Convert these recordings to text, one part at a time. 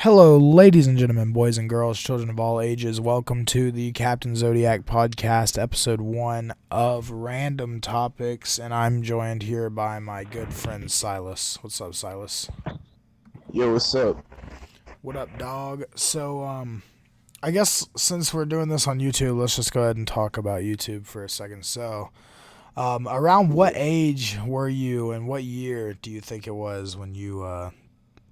Hello, ladies and gentlemen, boys and girls, children of all ages. Welcome to the CaptainZodiakk Podcast, episode 1 of Random Topics, and I'm joined here by my good friend Silas. What's up, Silas? Yo, what's up? What up, dog? So, I guess since we're doing this on YouTube, let's just go ahead and talk about YouTube for a second. So, around what age were you, and what year do you think it was when you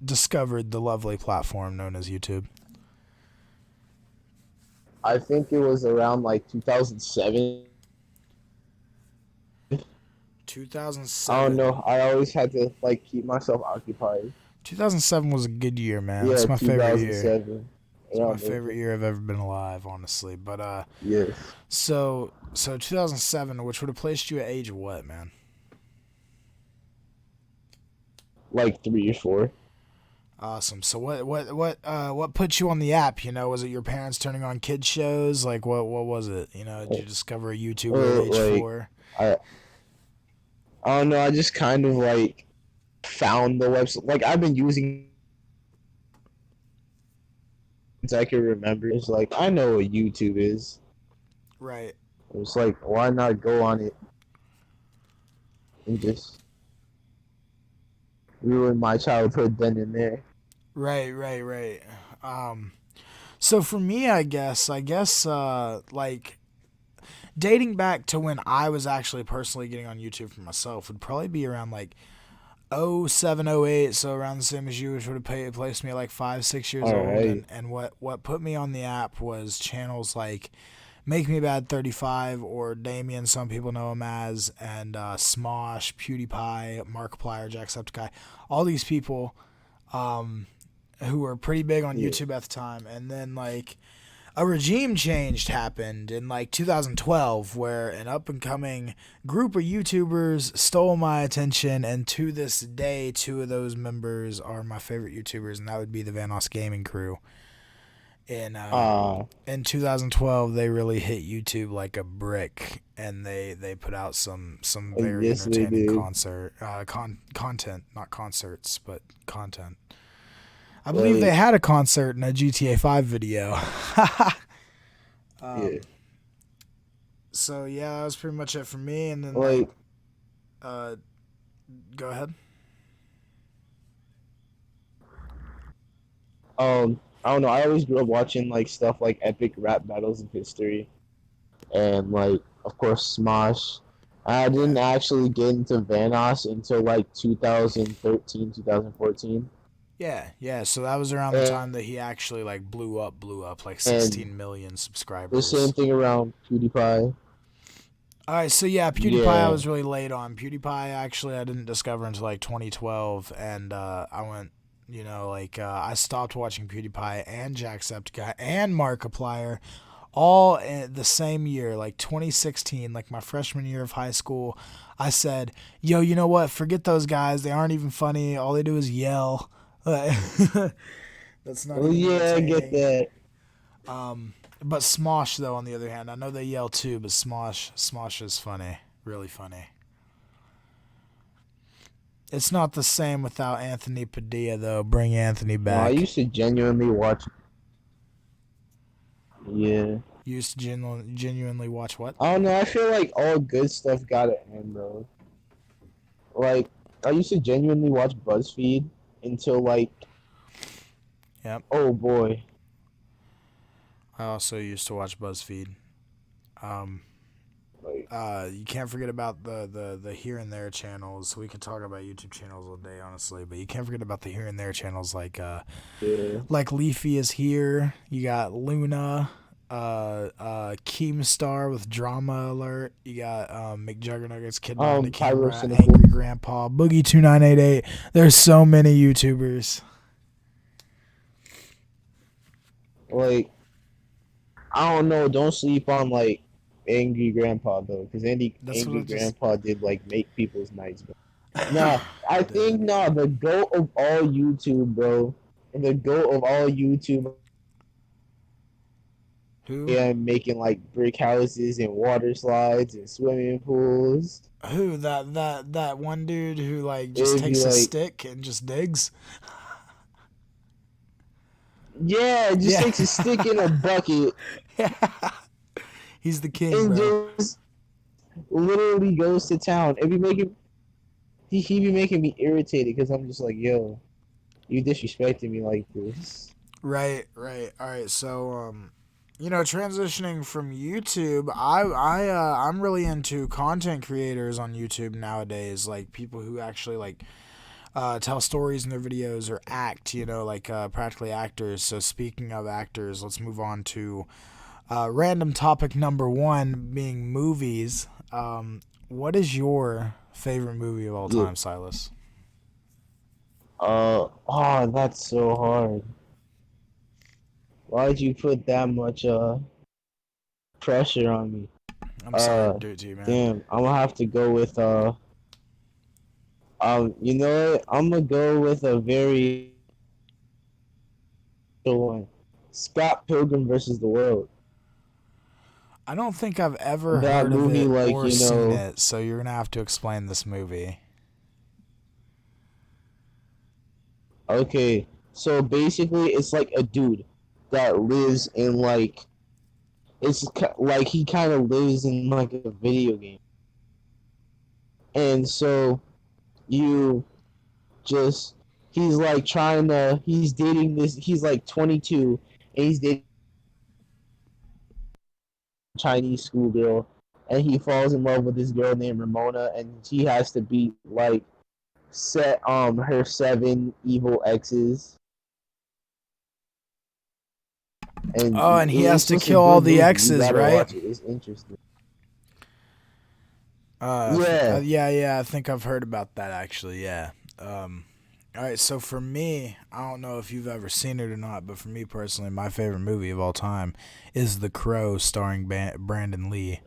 discovered the lovely platform known as YouTube? I think it was around like 2007. I don't 2007. know. I always had to keep myself occupied. 2007 was a good year, man. Yeah, It's my favorite year. 2007. It's my favorite year I've ever been alive, honestly. But Yes, so 2007, which would have placed you at age what, man? like 3 or 4. Awesome. So what put you on the app? You know, was it your parents turning on kids shows? Like what was it? You know, did you discover a YouTuber at age 4? I I don't know. I just kind of found the website. Like I've been using since I can remember. It's like I know what YouTube is. Right. It's like why not go on it and just ruin my childhood then and there. Right. So for me, I guess like dating back to when I was actually personally getting on YouTube for myself would probably be around like 07, 08, so around the same as you, which would have placed me at like 5, 6 years old. Right. And what put me on the app was channels like Make Me Bad 35 or Damien, some people know him as, and Smosh, PewDiePie, Markiplier, Jacksepticeye, all these people who were pretty big on YouTube at the time. And then like a regime change happened in like 2012 where an up-and-coming group of YouTubers stole my attention, and to this day 2 of those members are my favorite YouTubers, and that would be the Vanos Gaming crew. In 2012 they really hit YouTube like a brick, and they put out some very entertaining content, not concerts, but content. I believe they had a concert in a GTA 5 video. Yeah. So yeah, that was pretty much it for me. And then go ahead. I don't know. I always grew up watching stuff like epic rap battles of history, and of course Smosh. I didn't actually get into Vanos until 2013, 2014. Yeah. So that was around the time that he actually like blew up, like 16 million subscribers. The same thing around PewDiePie. All right, so yeah, PewDiePie I was really late on. PewDiePie actually I didn't discover until like 2012, and I went, I stopped watching PewDiePie and Jacksepticeye and Markiplier all in the same year, like 2016, like my freshman year of high school. I said, yo, you know what? Forget those guys. They aren't even funny. All they do is yell. That's not. I get that. But Smosh, though, on the other hand, I know they yell too, but Smosh is funny, really funny. It's not the same without Anthony Padilla, though. Bring Anthony back. I used to genuinely watch. Yeah. You used to genuinely watch what? I don't know. I feel like all good stuff gotta end, though. Like, I used to genuinely watch BuzzFeed until Yep. Oh boy. I also used to watch BuzzFeed. You can't forget about the here and there channels. We can talk about YouTube channels all day, honestly, but you can't forget about the here and there channels like Leafy is Here. You got Luna, Keemstar with Drama Alert. You got McJuggernuggets, Kid Behind the Camera, Angry Grandpa, Boogie2988. There's so many YouTubers. I don't know. Don't sleep on Angry Grandpa though, because Angry Grandpa did make people's nights. Nah, I think the goat of all YouTube, bro, and the goat of all YouTube. Who? Yeah, making brick houses and water slides and swimming pools. Who? That one dude who just takes a stick and just digs. Yeah, just takes a stick in a bucket. Yeah. He's the king, And bro. just literally goes to town. He be making me irritated because I'm just like, yo, you disrespecting me like this. Right, right. All right, so transitioning from YouTube, I'm really into content creators on YouTube nowadays, like people who actually like tell stories in their videos or act, like practically actors. So speaking of actors, let's move on to random topic number one, being movies. What is your favorite movie of all Yeah. time, Silas? Oh, that's so hard. Why'd you put that much pressure on me? I'm sorry to do it to you, man. Damn, I'm gonna have to go with you know what? I'm gonna go with a very one. Scott Pilgrim versus the World. I don't think I've ever That heard of movie, it like, or seen it, so you're gonna have to explain this movie. okay, so basically, it's like a dude that lives in like like he kind of lives in like a video game, and so you just he's like he's dating this he's like 22 and he's dating a Chinese schoolgirl, and he falls in love with this girl named Ramona, and he has to beat like set her 7 evil exes. And Oh, and he has it's to just a kill all good the movie. You exes, gotta right? watch it. It's interesting. Yeah, Yeah. yeah. I think I've heard about that actually. Yeah. All right. So for me, I don't know if you've ever seen it or not, but for me personally, my favorite movie of all time is The Crow, starring Brandon Lee.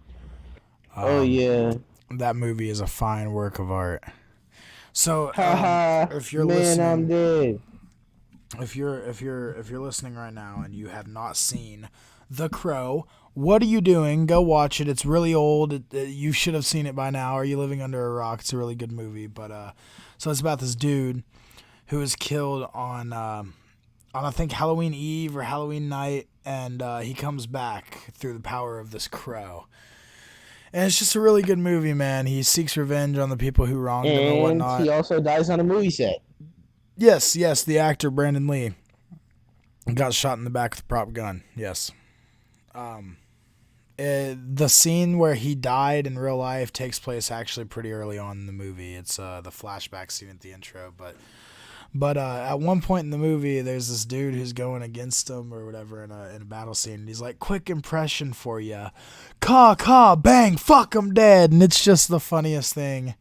Oh yeah. That movie is a fine work of art. So, Haha. if you're Man, I'm listening, dead. if you're listening right now and you have not seen The Crow, what are you doing? Go watch it. It's really old. You should have seen it by now. Are you living under a rock? It's a really good movie. But so it's about this dude who was killed on I think Halloween Eve or Halloween night, and he comes back through the power of this crow. And it's just a really good movie, man. He seeks revenge on the people who wronged him and And whatnot. he also dies on a movie set. Yes, the actor Brandon Lee got shot in the back with a prop gun. Yes. The scene where he died in real life takes place actually pretty early on in the movie. It's the flashback scene at the intro, but at one point in the movie, there's this dude who's going against him or whatever in a battle scene, and he's like, "Quick impression for ya, caw, bang, fuck, I'm dead," and it's just the funniest thing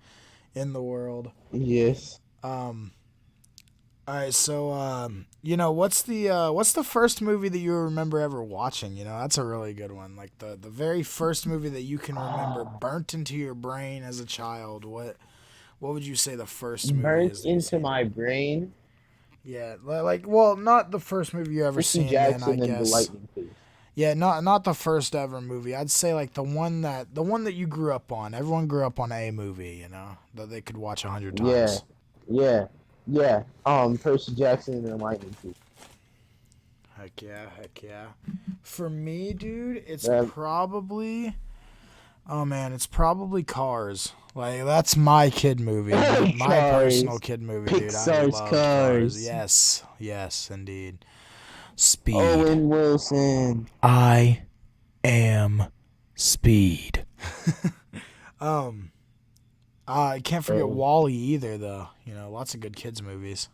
in the world. Yes. All right, so what's the first movie that you remember ever watching? That's a really good one. Like the very first movie that you can remember burnt into your brain as a child. What would you say the first movie Burnt is that you've into seen? my brain. Yeah, well, not the first movie you ever Percy seen, then I Jackson and the guess. Lightning Thief. Yeah, not the first ever movie. I'd say like the one that you grew up on. Everyone grew up on a movie, that they could watch 100 Yeah. times. Yeah. Percy Jackson and the Lightning Thief. Heck yeah. For me, dude, it's That, probably oh man, it's probably Cars. Like that's my kid movie, my personal Cars. kid movie, dude. I Pixar's loved Cars. Cars. Yes, indeed. Speed. Owen Wilson. I am Speed. I can't forget Oh. Wall-E either, though. Lots of good kids movies.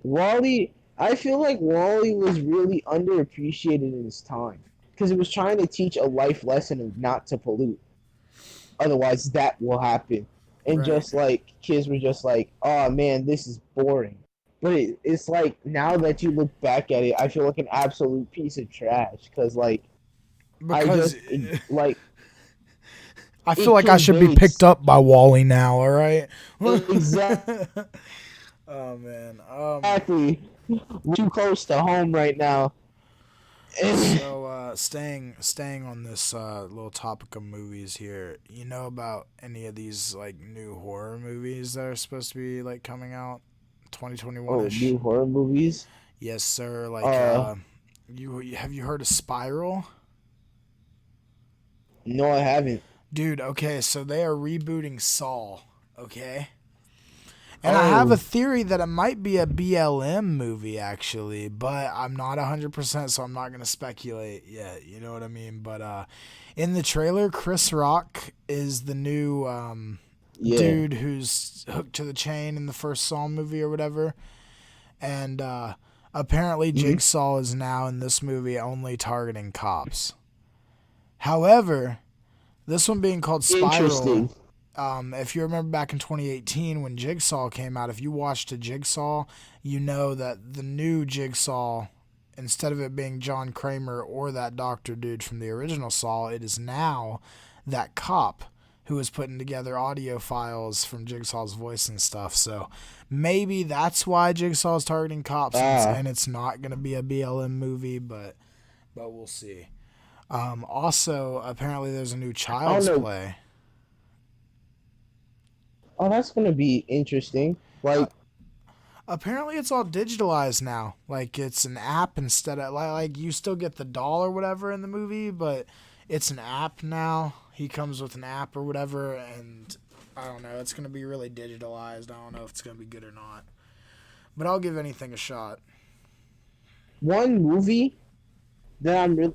Wally, I feel like Wally was really underappreciated in his time because it was trying to teach a life lesson of not to pollute. Otherwise, that will happen. And Right. just like kids were just like, "Oh man, this is boring." But it's like now that you look back at it, I feel like an absolute piece of trash because like I Because just like I feel it like I should be conveys picked up by Wall-E now, all right? Oh man. exactly too close to home right now. So staying on this little topic of movies here, you know about any of these like new horror movies that are supposed to be like coming out 2021 ish. new horror movies. Yes, sir. Like, have you heard of Spiral? No, I haven't. Dude, okay, so they are rebooting Saw, okay? And I have a theory that it might be a BLM movie, actually, but I'm not 100%, so I'm not going to speculate yet, you know what I mean? But in the trailer, Chris Rock is the new dude who's hooked to the chain in the first Saw movie or whatever. And apparently Jigsaw is now in this movie only targeting cops. However, this one being called Spiral, if you remember back in 2018 when Jigsaw came out, if you watched a Jigsaw, you know that the new Jigsaw, instead of it being John Kramer or that doctor dude from the original Saw, it is now that cop who is putting together audio files from Jigsaw's voice and stuff. So maybe that's why Jigsaw is targeting cops, and it's not going to be a BLM movie, but we'll see. Also, apparently there's a new Child's Play. Oh, that's going to be interesting. Like, apparently it's all digitalized now. Like, it's an app instead of, like you still get the doll or whatever in the movie, but it's an app now. He comes with an app or whatever, and I don't know. It's going to be really digitalized. I don't know if it's going to be good or not. But I'll give anything a shot. One movie that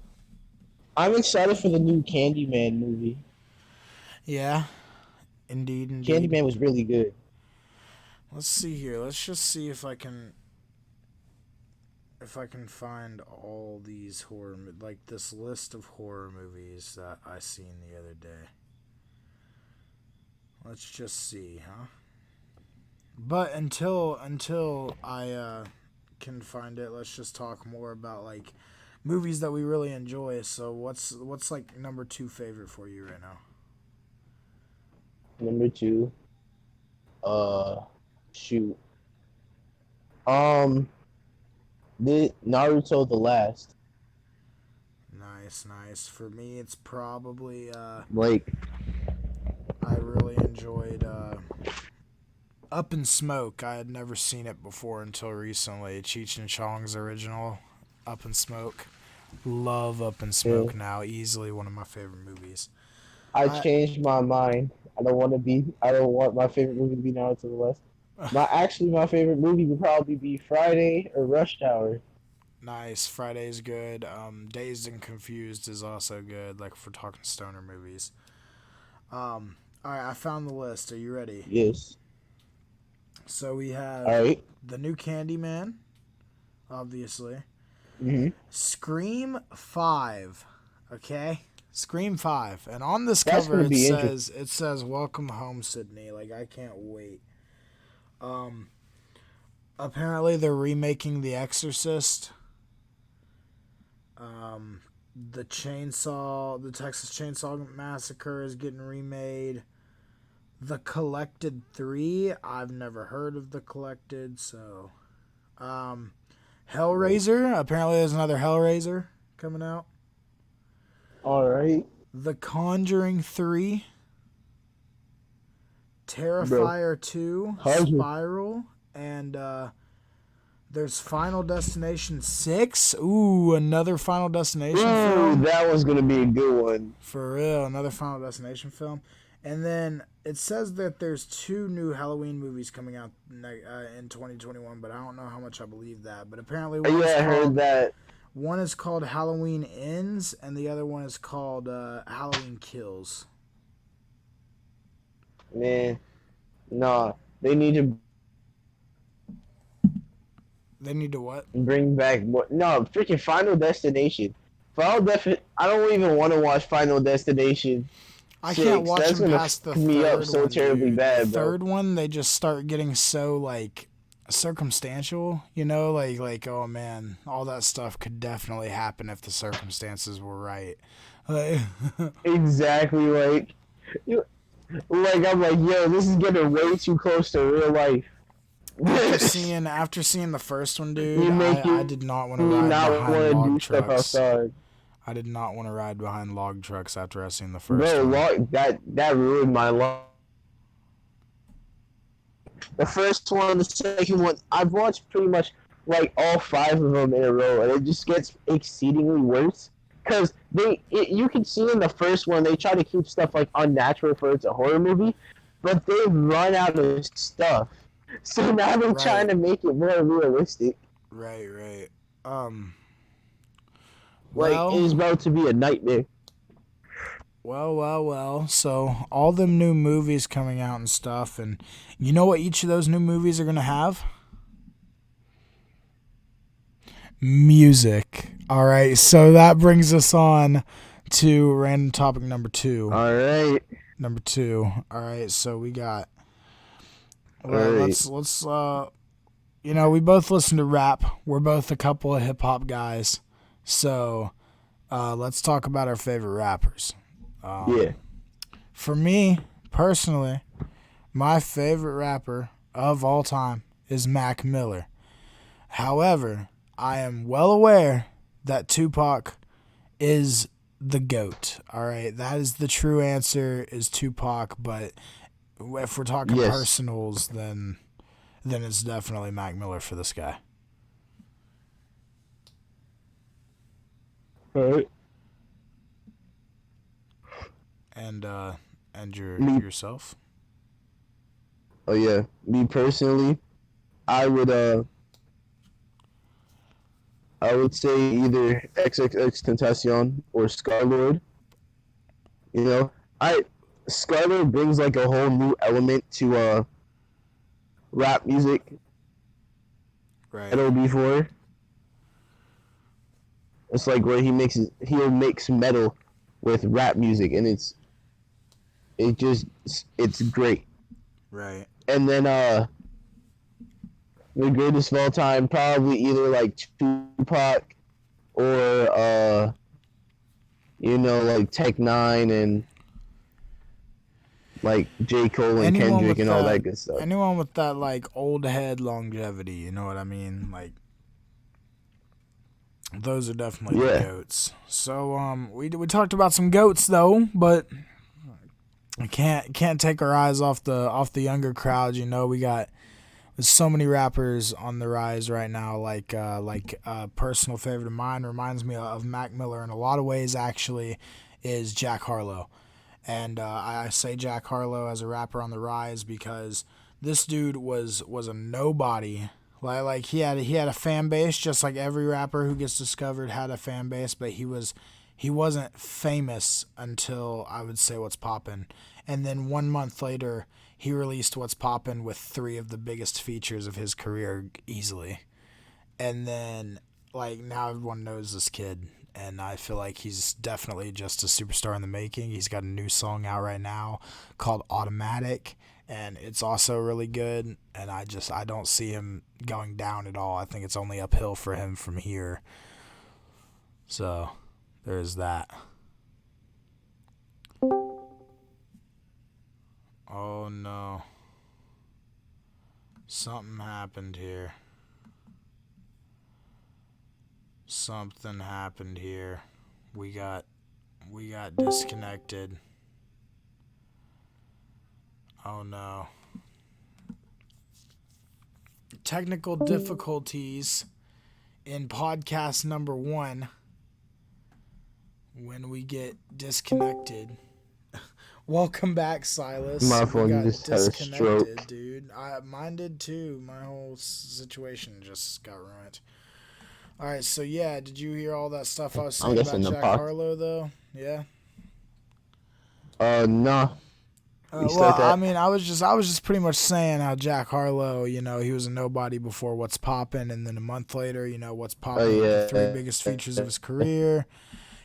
I'm excited for the new Candyman movie. Yeah. Indeed. Candyman was really good. Let's see here. Let's just see if I can find all these like this list of horror movies that I seen the other day. Let's just see, huh? But until I can find it, let's just talk more about like movies that we really enjoy. So what's like number 2 favorite for you right now? Number 2, shoot. The Naruto The Last. Nice. For me, it's probably like I really enjoyed Up in Smoke. I had never seen it before until recently. Cheech and Chong's original Up in Smoke. Love Up in Smoke now. Easily one of my favorite movies. I changed my mind. I don't want my favorite movie to be Naruto The Last. My favorite movie would probably be Friday or Rush Hour. Nice. Friday's good. Dazed and Confused is also good, like if we're talking stoner movies. Alright, I found the list. Are you ready? Yes. So we have the new Candyman, obviously. Mm-hmm. Scream 5. Okay? Scream 5. And on this cover it says Welcome Home, Sydney. Like, I can't wait. Apparently they're remaking The Exorcist. The Texas Chainsaw Massacre is getting remade. The Collected 3, I've never heard of The Collected, so Hellraiser, apparently there's another Hellraiser coming out. Alright. The Conjuring 3, Terrifier 2, Spiral, and there's Final Destination 6. Ooh, another Final Destination film. That was going to be a good one. For real, another Final Destination film. And then it says that there's 2 new Halloween movies coming out in 2021, but I don't know how much I believe that. But apparently I heard that. One is called Halloween Ends, and the other one is called Halloween Kills. Man, nah, they need to. They need to what? Bring back more. No, freaking Final Destination. I don't even want to watch Final Destination. I can't watch them past the me third up so one, terribly dude. bad, The bro. third one, they just start getting so like circumstantial, you know, like oh man, all that stuff could definitely happen if the circumstances were right. Exactly, like I'm like, yo, this is getting way too close to real life. After seeing the first one, dude, I did not want to ride behind log trucks. I did not want to ride behind log trucks after I seen the first one. That ruined my life. The first one, the second one, I've watched pretty much like all 5 of them in a row, and it just gets exceedingly worse. Because you can see in the first one, they try to keep stuff like unnatural for it's a horror movie, but they've run out of stuff. So now they're trying to make it more realistic. Right. Like, it is about to be a nightmare. Well. So, all them new movies coming out and stuff, and you know what each of those new movies are going to have? Music. All right, so that brings us on to random topic number 2. All right. Number 2. All right, so we got. Well, let's we both listen to rap. We're both a couple of hip hop guys, so let's talk about our favorite rappers. Yeah. For me personally, my favorite rapper of all time is Mac Miller. However, I am well aware that Tupac is the GOAT. All right, that is the true answer, is Tupac. But if we're talking personals, then it's definitely Mac Miller for this guy. All right. And yourself? Oh yeah, me personally, I would say either XXX Tentacion or Scarlord. You know, Scarlord brings like a whole new element to rap music. Right. Metal before. It's like where he'll mix metal with rap music, and it's great. Right. And then the greatest of all time, probably either like Tupac or like Tech Nine and like J. Cole and Kendrick and all that good stuff. Anyone with that like old head longevity, you know what I mean? Like, those are definitely the GOATs. So we talked about some GOATs though, but I can't take our eyes off the younger crowd. You know, there's so many rappers on the rise right now. Like a personal favorite of mine, reminds me of Mac Miller in a lot of ways. Actually, is Jack Harlow, and I say Jack Harlow as a rapper on the rise because this dude was a nobody. Like he had a fan base, just like every rapper who gets discovered had a fan base, but he wasn't famous until, I would say, What's Poppin'. And then 1 month later, he released What's Poppin' with 3 of the biggest features of his career easily. And then, like, now everyone knows this kid, and I feel like he's definitely just a superstar in the making. He's got a new song out right now called Automatic, and it's also really good, and I don't see him going down at all. I think it's only uphill for him from here. So, there's that. Oh no. Something happened here. We got disconnected. Oh no. Technical difficulties in podcast number 1 when we get disconnected. Welcome back, Silas. My phone just had a stroke. Dude. Mine did too. My whole situation just got ruined. Alright, so yeah, did you hear all that stuff I was saying about Jack Harlow, though? Yeah? No. I mean, I was just pretty much saying how Jack Harlow, you know, he was a nobody before What's Poppin', and then a month later, you know, What's Poppin', the 3 biggest features of his career.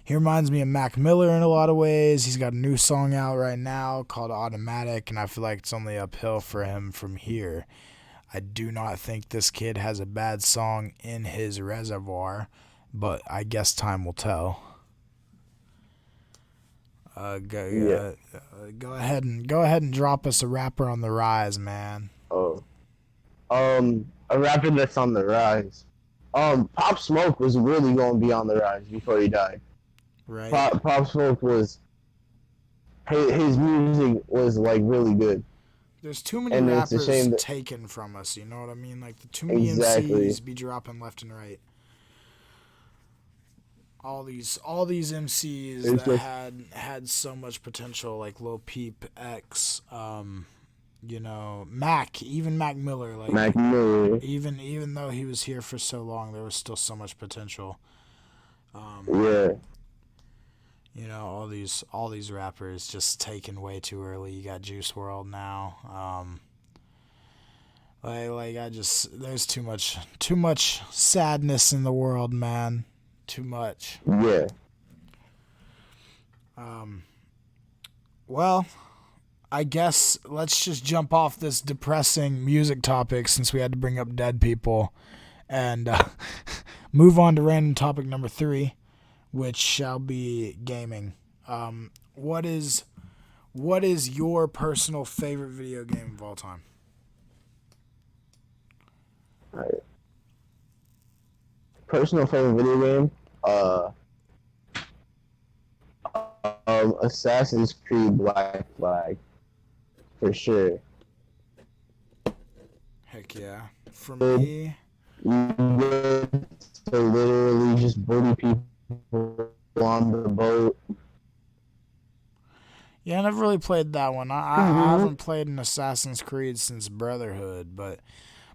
He reminds me of Mac Miller in a lot of ways. He's got a new song out right now called Automatic, and I feel like it's only uphill for him from here. I do not think this kid has a bad song in his reservoir, but I guess time will tell. Go ahead and drop us a rapper on the rise, man. Oh, a rapper that's on the rise. Pop Smoke was really going to be on the rise before he died. Right. Pop Smoke was his music was like really good. There's too many And it's a rappers shame that taken from us, you know what I mean? Like, the too many exactly. MCs be dropping left and right. All these MCs It's that just had so much potential, like Lil Peep, X, you know, Mac, even Mac Miller, like Mac Miller. even though he was here for so long, there was still so much potential. Yeah. You know, all these rappers just taken way too early. You got Juice WRLD now. There's too much sadness in the world, man. Too much. Yeah. Well, I guess let's just jump off this depressing music topic since we had to bring up dead people and move on to random topic number 3, which shall be gaming. What is your personal favorite video game of all time? All right. Personal favorite video game? Assassin's Creed Black Flag. For sure. Heck yeah. For me, you get to literally just bully people on the boat. yeah, I never really played that one. I haven't played an Assassin's Creed since Brotherhood, but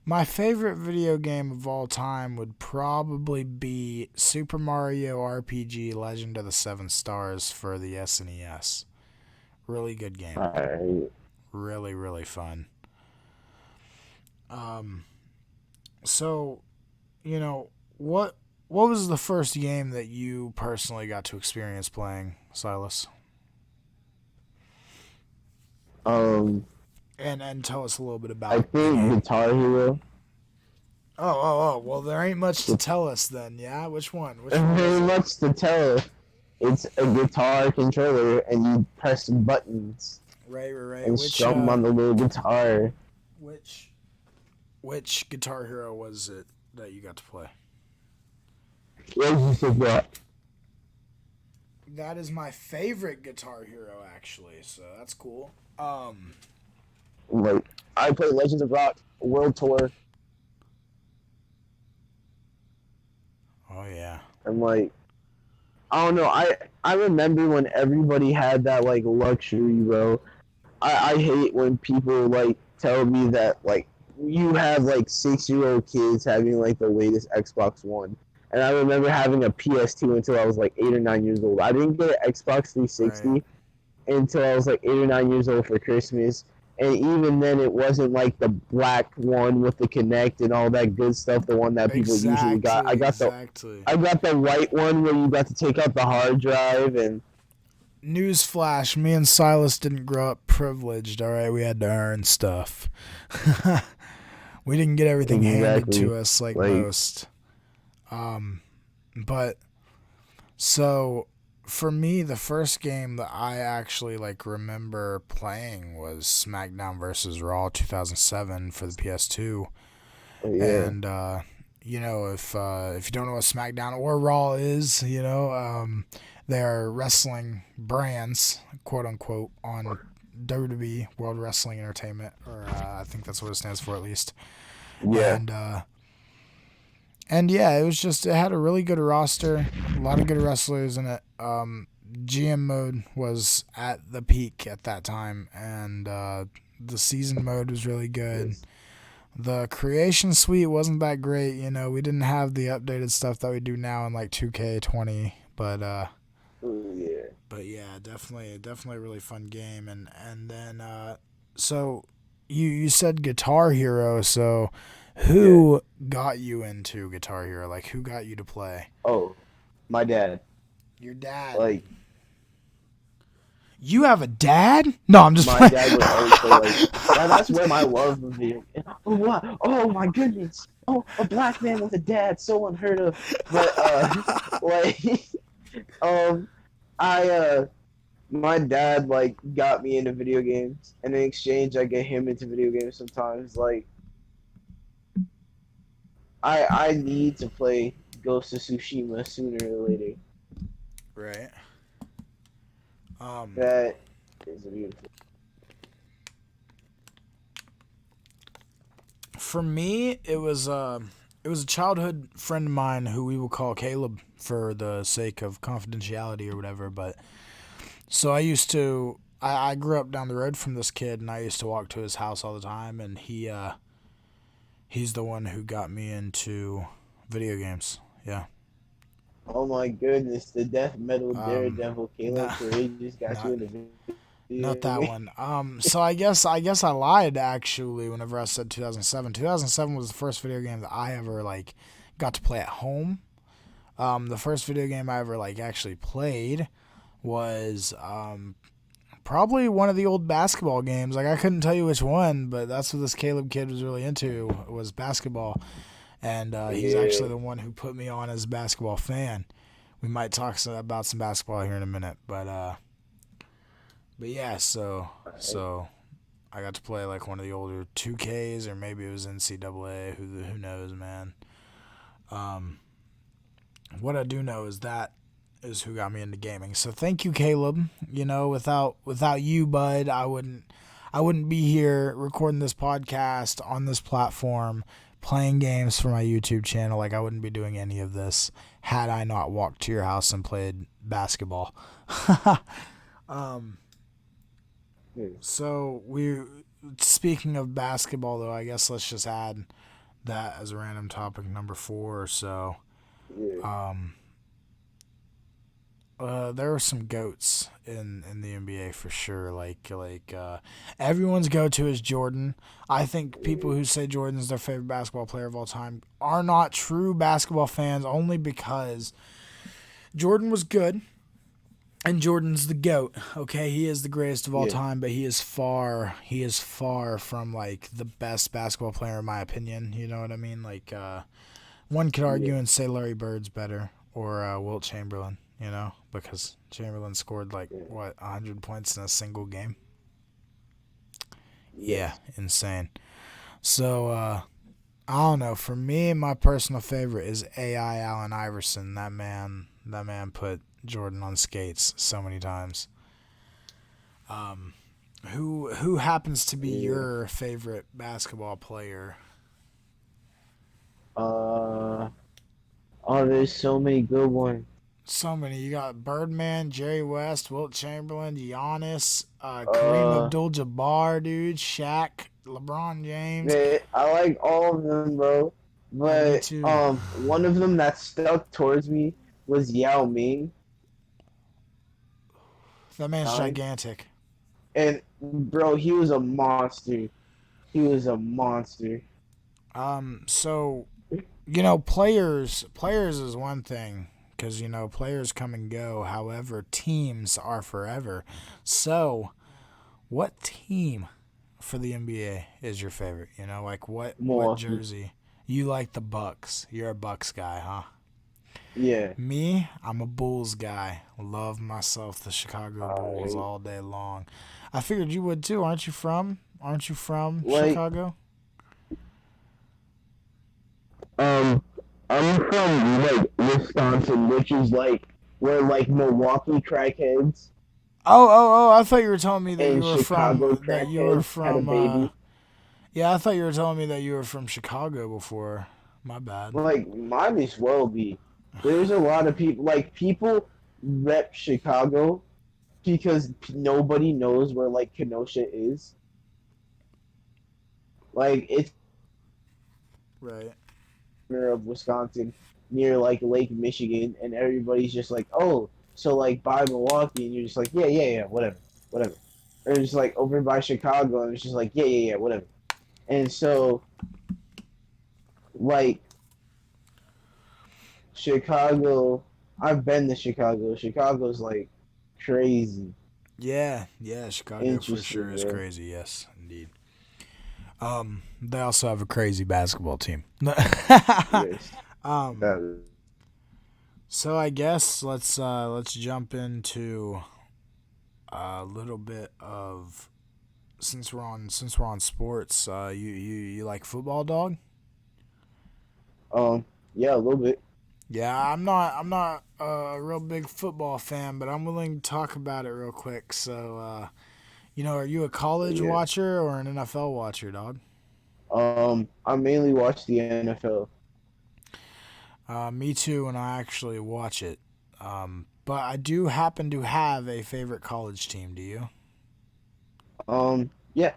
my favorite video game of all time would probably be Super Mario RPG Legend of the Seven Stars for the SNES. Really good game. Right. Really, really fun. So, you know, what was the first game that you personally got to experience playing, Silas? And tell us a little bit about I think Guitar Hero. Oh. Well, there ain't much to tell us then, yeah? Which one? There ain't much to tell. It's a guitar controller, and you press buttons. Right. And strum on the little guitar. Which Guitar Hero was it that you got to play? What did you think that? That is my favorite Guitar Hero, actually, so that's cool. Like, I played Legends of Rock World Tour. Oh, yeah. And, like, I don't know. I remember when everybody had that, like, luxury, bro. I hate when people, like, tell me that, like, you have, like, 6-year-old kids having, like, the latest Xbox One. And I remember having a PS2 until I was, like, 8 or 9 years old. I didn't get an Xbox 360 until I was, like, 8 or 9 years old for Christmas. And even then, it wasn't, like, the black one with the Kinect and all that good stuff, the one that people usually got. I got the white one where you got to take out the hard drive and... Newsflash, me and Silas didn't grow up privileged, alright? We had to earn stuff. We didn't get everything handed to us like most. But, so, for me, the first game that I actually, like, remember playing was SmackDown vs. Raw 2007 for the PS2. Oh, yeah. And, you know, if you don't know what SmackDown or Raw is, you know, they are wrestling brands, quote unquote, on WWE, World Wrestling Entertainment, or I think that's what it stands for at least. Yeah. And yeah, it had a really good roster, a lot of good wrestlers in it. GM mode was at the peak at that time, and the season mode was really good. The creation suite wasn't that great, you know. We didn't have the updated stuff that we do now in like 2K20, but yeah, definitely a really fun game. And then so you said Guitar Hero, so who got you into Guitar Hero? Like, who got you to play? Oh, my dad. Your dad? Like, you have a dad? No, I'm just my dad would always play, like, that's where my love would be. Oh, what? Oh, my goodness. Oh, a black man with a dad, so unheard of. But, my dad, like, got me into video games, and in exchange, I get him into video games sometimes. Like, I need to play Ghost of Tsushima sooner or later. Right. That is beautiful. For me, it was a childhood friend of mine who we will call Caleb for the sake of confidentiality or whatever. But so I grew up down the road from this kid, and I used to walk to his house all the time, and he's the one who got me into video games. Yeah. Oh my goodness, the death metal daredevil Caleb Nah, Courageous got you not in the video not that game. one. So I guess I lied actually whenever I said 2007. 2007 was the first video game that I ever like got to play at home. The first video game I ever like actually played was probably one of the old basketball games. Like I couldn't tell you which one, but that's what this Caleb kid was really into, was basketball. And he's actually the one who put me on as a basketball fan. We might talk about some basketball here in a minute, but yeah. So I got to play like one of the older 2Ks, or maybe it was NCAA. Who knows, man. What I do know is that is who got me into gaming. So thank you, Caleb. You know, without you, bud, I wouldn't be here recording this podcast on this platform, playing games for my YouTube channel. Like I wouldn't be doing any of this had I not walked to your house and played basketball. So speaking of basketball though, I guess let's just add that as a random topic number 4 or so. There are some goats in the NBA for sure. Like everyone's go-to is Jordan. I think people who say Jordan's their favorite basketball player of all time are not true basketball fans, only because Jordan was good and Jordan's the GOAT. Okay, he is the greatest of all time, but he is far from like the best basketball player in my opinion. You know what I mean? Like one could argue and say Larry Bird's better, or Wilt Chamberlain. You know, because Chamberlain scored like 100 points in a single game. Yeah, insane. So I don't know. For me, my personal favorite is AI Allen Iverson. That man put Jordan on skates so many times. Who happens to be your favorite basketball player? There's so many good ones. So many. You got Birdman, Jerry West, Wilt Chamberlain, Giannis, Kareem Abdul-Jabbar, dude, Shaq, LeBron James. Man, I like all of them, bro. But one of them that stuck towards me was Yao Ming. That man's gigantic. And bro, he was a monster. So, you know, players is one thing. Because, you know, players come and go. However, teams are forever. So, what team for the NBA is your favorite? You know, like what jersey? You like the Bucks. You're a Bucks guy, huh? Yeah. Me, I'm a Bulls guy. Love myself the Chicago Bulls all day long. I figured you would too. Aren't you from Chicago? I'm from like Wisconsin, which is like where like Milwaukee crackheads. Oh! I thought you were telling me that you were Chicago from that you were from. Had a baby. Yeah, I thought you were telling me that you were from Chicago before. My bad. Like might as well be. There's a lot of people. Like people rep Chicago because nobody knows where like Kenosha is. Like it's right. Of Wisconsin near like Lake Michigan, and everybody's just like, oh, so like by Milwaukee, and you're just like, yeah, whatever. Or just like over by Chicago, and it's just like, yeah, whatever. And so, like, Chicago, I've been to Chicago. Chicago's like crazy. Yeah, Chicago for sure is crazy. Yes, indeed. They also have a crazy basketball team. Yes. So I guess let's jump into a little bit of since we're on sports. You like football, dog? Yeah, a little bit. Yeah, I'm not a real big football fan, but I'm willing to talk about it real quick. So, you know, are you a college watcher or an NFL watcher, dog? I mainly watch the NFL. Me too, and I actually watch it. But I do happen to have a favorite college team. Do you? Yeah.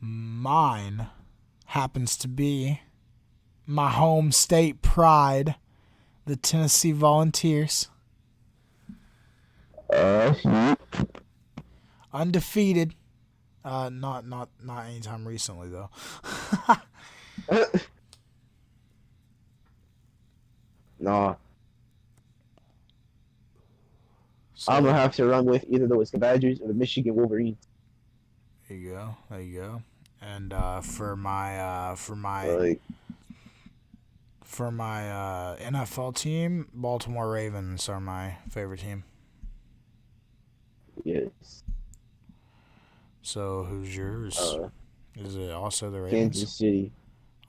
Mine happens to be my home state pride, the Tennessee Volunteers. Shoot. Undefeated. Not anytime recently though. Nah. So, I'm gonna have to run with either the Wisconsin Badgers or the Michigan Wolverines. there you go. There you go. And for my Like, NFL team, Baltimore Ravens are my favorite team. yes. So who's yours? Is it also the Ravens? Kansas City.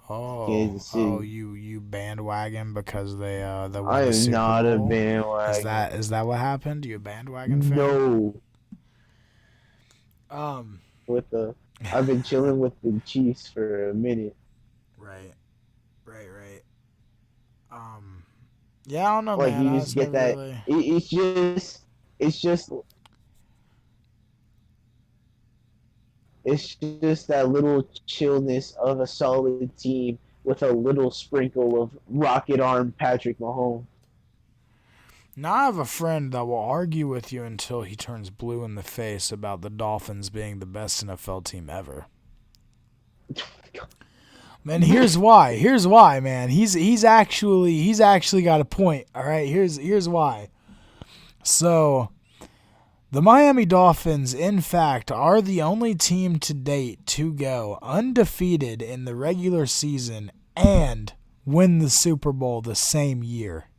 Oh, Kansas City. you bandwagon because they won I the am Super not Bowl? a bandwagon. Is that what happened? You a bandwagon fan? No. Um. I've been chilling with the Chiefs for a minute. Right. Yeah, I don't know, Like man. you I just was get never that. really. It's just that little chillness of a solid team with a little sprinkle of rocket arm Patrick Mahomes. Now I have a friend that will argue with you until he turns blue in the face about the Dolphins being the best NFL team ever. And here's why. Here's why, man. He's actually got a point. All right. Here's why. So, the Miami Dolphins, in fact, are the only team to date to go undefeated in the regular season and win the Super Bowl the same year.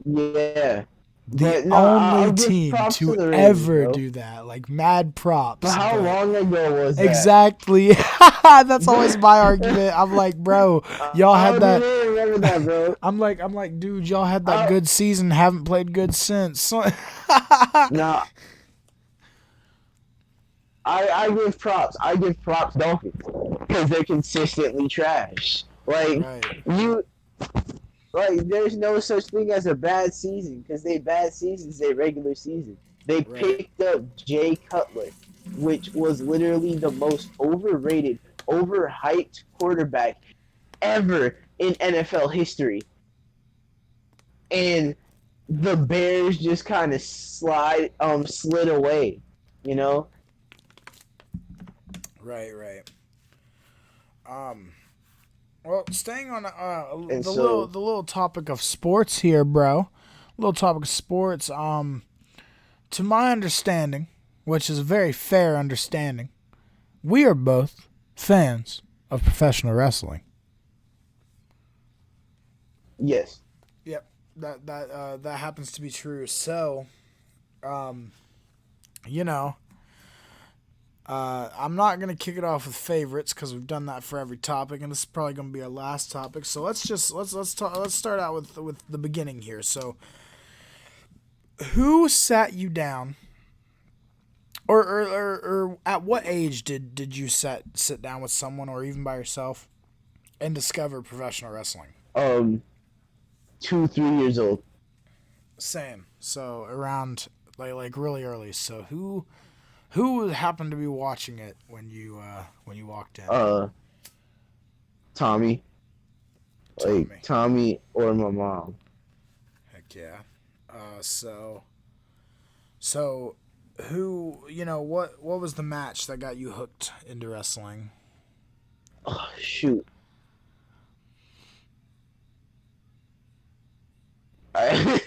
Yeah. The only team to ever do that. Like, mad props. But how long ago was that? Exactly. That's always my argument. I'm like, bro, y'all had that. I didn't remember that, bro. I'm like, dude, y'all had that good season, haven't played good since. Nah. I give props. I give props Dolphins because they're consistently trash. Like right. there's no such thing as a bad season because they bad seasons, they regular season. They picked up Jay Cutler, which was literally the most overrated, overhyped quarterback ever in NFL history. And the Bears just kind of slid away, you know? Right. Well, staying on the little topic of sports here, bro. Little topic of sports. To my understanding, which is a very fair understanding, we are both fans of professional wrestling. Yes. Yep. That happens to be true. So, you know, I'm not gonna kick it off with favorites because we've done that for every topic, and this is probably gonna be our last topic. So let's start out with the beginning here. So, who sat you down, or at what age did you sit down with someone, or even by yourself, and discover professional wrestling? 2-3 years old. Same. So around like really early. So who happened to be watching it when you walked in? Tommy. Like Tommy or my mom. Heck yeah. So who, what was the match that got you hooked into wrestling? Oh, shoot. I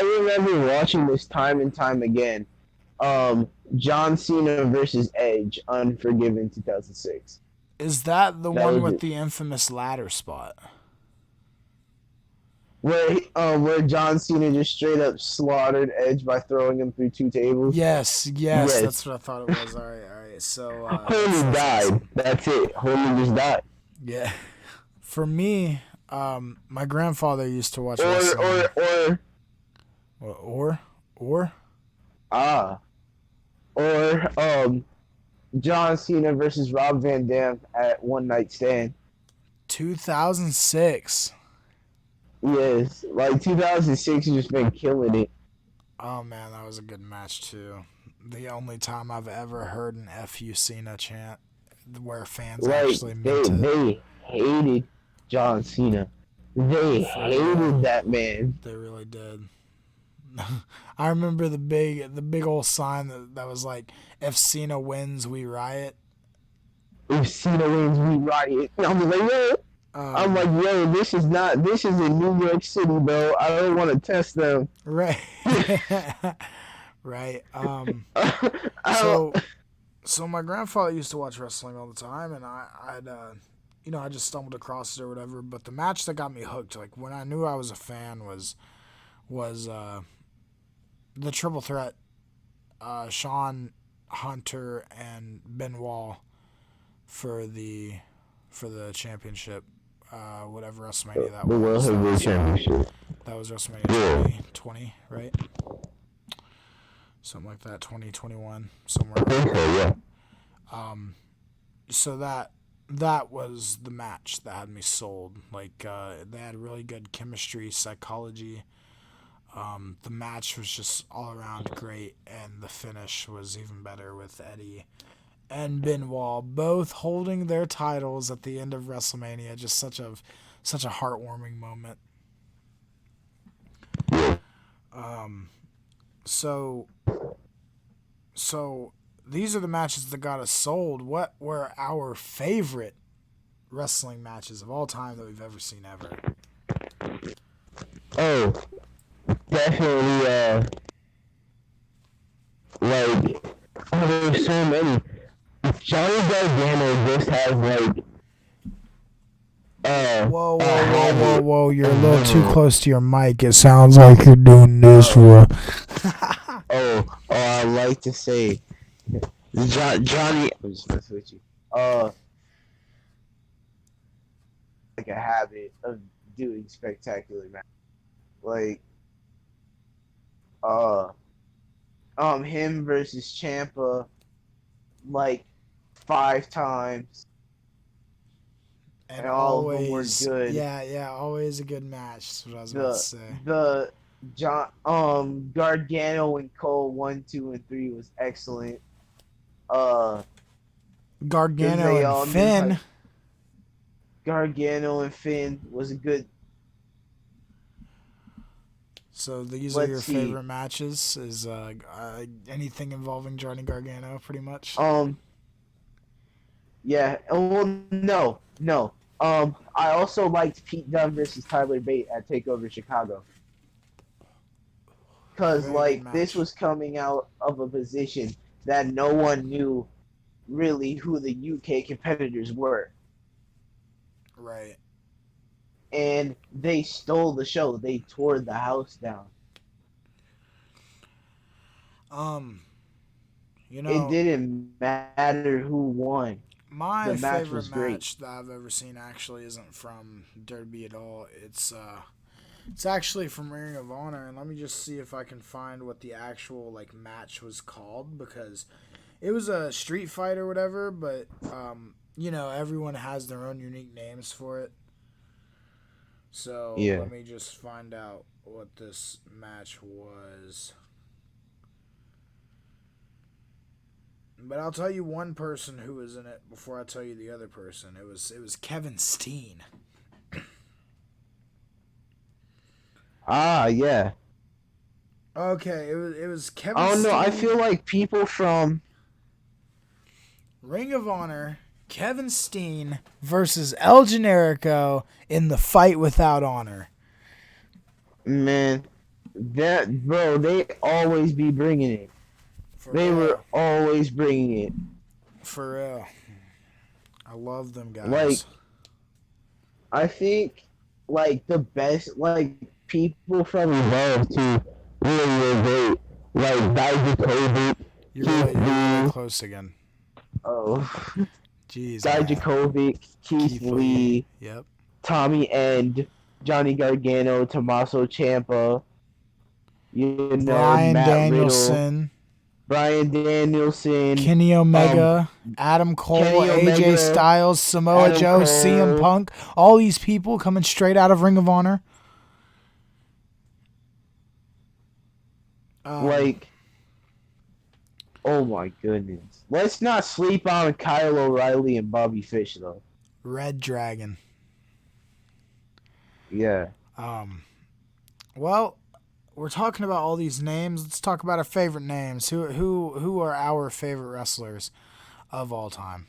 remember watching this time and time again. John Cena versus Edge, Unforgiven 2006. Is that the one with the infamous ladder spot? Where John Cena just straight up slaughtered Edge by throwing him through 2 tables? Yes, that's what I thought it was. All right. So Homie died. That's it. Homie just died. Yeah. For me, my grandfather used to watch wrestling. or John Cena versus Rob Van Dam at One Night Stand. 2006. Yes, like 2006 has just been killing it. Oh man, that was a good match too. The only time I've ever heard an "FU Cena" chant where fans Like actually meant it. they hated John Cena. They For real. hated that man. They really did. I remember the big old sign that was like, "If Cena wins, we riot." If Cena wins, we riot. And I'm like, yo. I'm like, yo, this is in New York City, bro. I don't want to test them. Right. Right. So my grandfather used to watch wrestling all the time, and I just stumbled across it or whatever. But the match that got me hooked, like when I knew I was a fan, was the triple threat, Shawn, Hunter, and Benoit for the championship. Whatever WrestleMania that the was. World Heavyweight Championship. That was WrestleMania 2020, right? Something like that, 2021, somewhere. Yeah. So that was the match that had me sold. Like they had really good chemistry, psychology. The match was just all around great, and the finish was even better with Eddie and Benoit both holding their titles at the end of WrestleMania. Just such a heartwarming moment. So these are the matches that got us sold. What were our favorite wrestling matches of all time that we've ever seen ever? Oh, definitely. There's so many. Johnny Gargano just has like. Whoa! You're a little too close to your mic. It sounds like you're doing this for. I like to say, Johnny. I'm just messing with you. Like a habit of doing spectacular matches, like him versus Ciampa, like 5 times. And all always, of them were good. Yeah, always a good match. That's what I was about to say. Gargano and Cole 1, 2, and 3 was excellent. Gargano and Finn. Gargano and Finn was a good. So these are your favorite matches? Is anything involving Johnny Gargano, pretty much? Yeah. Well, no. I also liked Pete Dunne versus Tyler Bate at TakeOver Chicago. Because, this was coming out of a position that no one knew really who the UK competitors were. Right. And they stole the show. They tore the house down. It didn't matter who won. My favorite match that I've ever seen actually isn't from Derby at all. It's actually from Ring of Honor, and let me just see if I can find what the actual match was called, because it was a street fight or whatever, but everyone has their own unique names for it. So Let me just find out what this match was. But I'll tell you one person who was in it before I tell you the other person. It was Kevin Steen. Yeah. Okay, it was Kevin Steen. Oh no, I feel like people from Ring of Honor, Kevin Steen versus El Generico in the Fight Without Honor. Man, they always be bringing it. They were always bringing it. For real. I love them guys. I think, the best, people from Evolve too really were great. Dijakovic. You're really close again. Oh. Jeez. Dijakovic, Keith Lee. Yep. Tommy End, Johnny Gargano, Tommaso Ciampa. Bryan Matt Danielson. Riddle. Bryan Danielson, Kenny Omega, Adam Cole, Kenny AJ Omega, Styles, Samoa Adam Joe, Cole. CM Punk, all these people coming straight out of Ring of Honor. Like, oh my goodness. Let's not sleep on Kyle O'Reilly and Bobby Fish, though. Red Dragon. Yeah. Well, we're talking about all these names. Let's talk about our favorite names. Who are our favorite wrestlers of all time?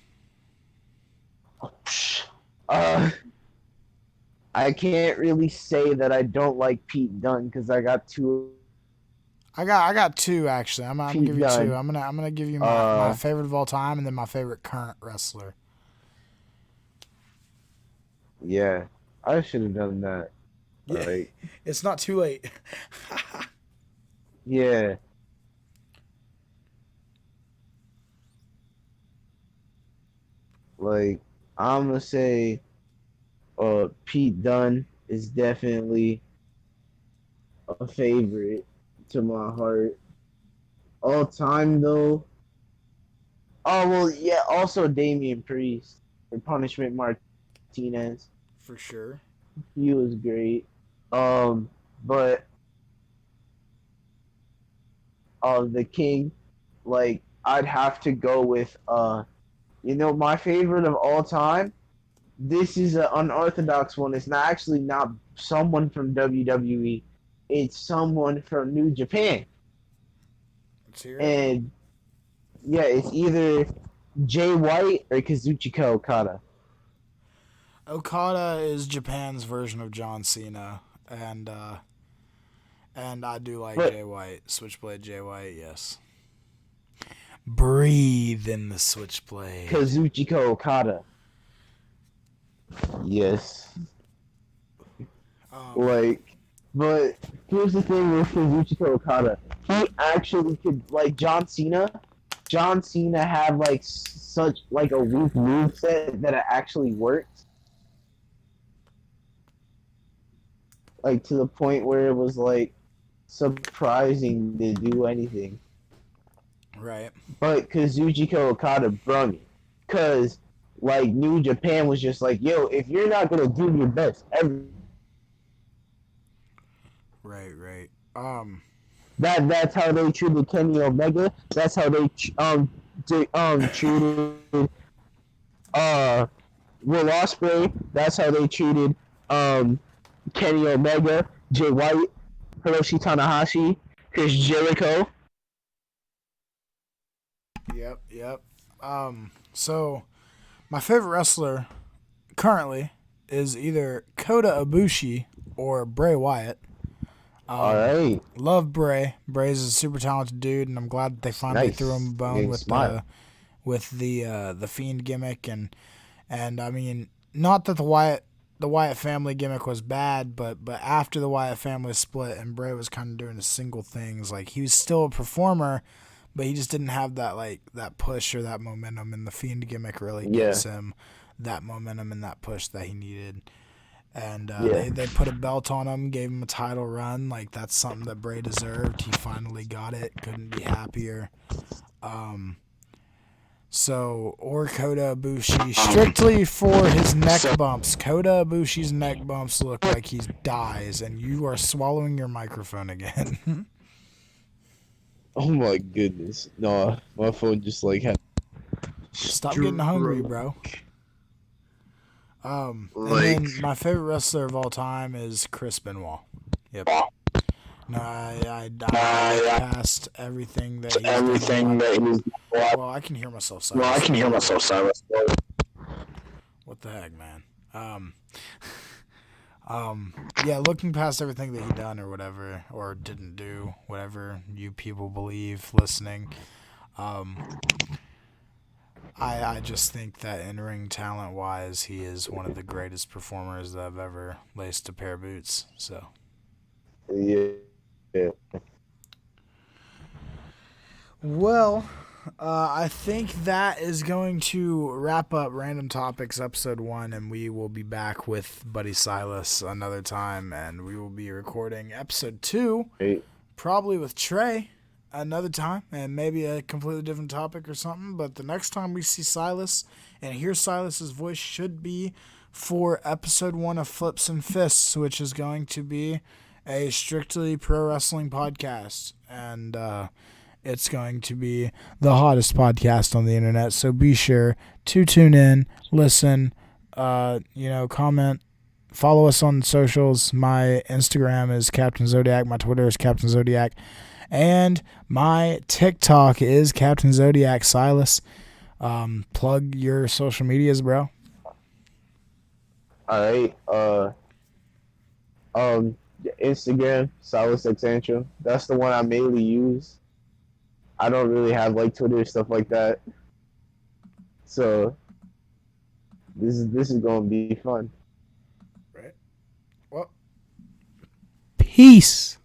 I can't really say that I don't like Pete Dunne because I got two. I got two actually. I'm gonna give you Dunne. two. I'm gonna give you my favorite of all time and then my favorite current wrestler. Yeah, I should have done that. Yeah, like, it's not too late. Yeah. Like, I'm gonna say, Pete Dunne is definitely a favorite to my heart. All time though. Oh well, yeah. Also, Damian Priest or Punishment Martinez. For sure. He was great. But the King, like, I'd have to go with my favorite of all time. This is an unorthodox one. It's not someone from WWE. It's someone from New Japan. Let's hear it. And yeah, it's either Jay White or Kazuchika Okada. Okada is Japan's version of John Cena, and I do like Jay White, Switchblade Jay White. Yes. Breathe in the Switchblade. Kazuchika Okada. Yes. But here's the thing with Kazuchika Okada. He actually could, like, John Cena. John Cena had such a weak moveset that it actually worked. Like, to the point where it was surprising to do anything. Right. But Kazuchika Okada brung it. Cause New Japan was just like, yo, if you're not gonna do your best Right. That's how they treated Kenny Omega. That's how they treated Will Ospreay. That's how they treated Kenny Omega, Jay White, Hiroshi Tanahashi, Chris Jericho. Yep. So my favorite wrestler currently is either Kota Ibushi or Bray Wyatt. All right. Love Bray. Bray's a super talented dude, and I'm glad that they finally threw him a bone with the Fiend gimmick, and I mean, not that the Wyatt family gimmick was bad, but after the Wyatt family split and Bray was kind of doing his single things, like, he was still a performer, but he just didn't have that push or that momentum, and the Fiend gimmick really gives him that momentum and that push that he needed. And they put a belt on him, gave him a title run. Like, that's something that Bray deserved. He finally got it. Couldn't be happier. Or Kota Ibushi, strictly for his neck bumps. Kota Ibushi's neck bumps look like he dies, and you are swallowing your microphone again. Oh my goodness. No, my phone just had... Stop getting hungry, bro. And then my favorite wrestler of all time is Chris Benoit. Yep. No, I past everything that he's Well, I can hear myself silence. What the heck, man? Looking past everything that he done or whatever, or didn't do, whatever you people believe listening, I just think that in-ring talent-wise, he is one of the greatest performers that I've ever laced a pair of boots. So. Yeah. Well, I think that is going to wrap up Random Topics Episode 1, and we will be back with Buddy Silas another time, and we will be recording Episode 2, probably with Trey. another time and maybe a completely different topic or something. But the next time we see Silas and hear Silas's voice should be for episode 1 of Flips and Fists, which is going to be a strictly pro wrestling podcast. And it's going to be the hottest podcast on the internet. So be sure to tune in, listen, comment, follow us on socials. My Instagram is CaptainZodiakk. My Twitter is CaptainZodiakk. And my TikTok is CaptainZodiakk Silas. Plug your social medias, bro. All right. Instagram, Silas Exantro. That's the one I mainly use. I don't really have like Twitter stuff like that. So this is gonna be fun. Right. Well, peace.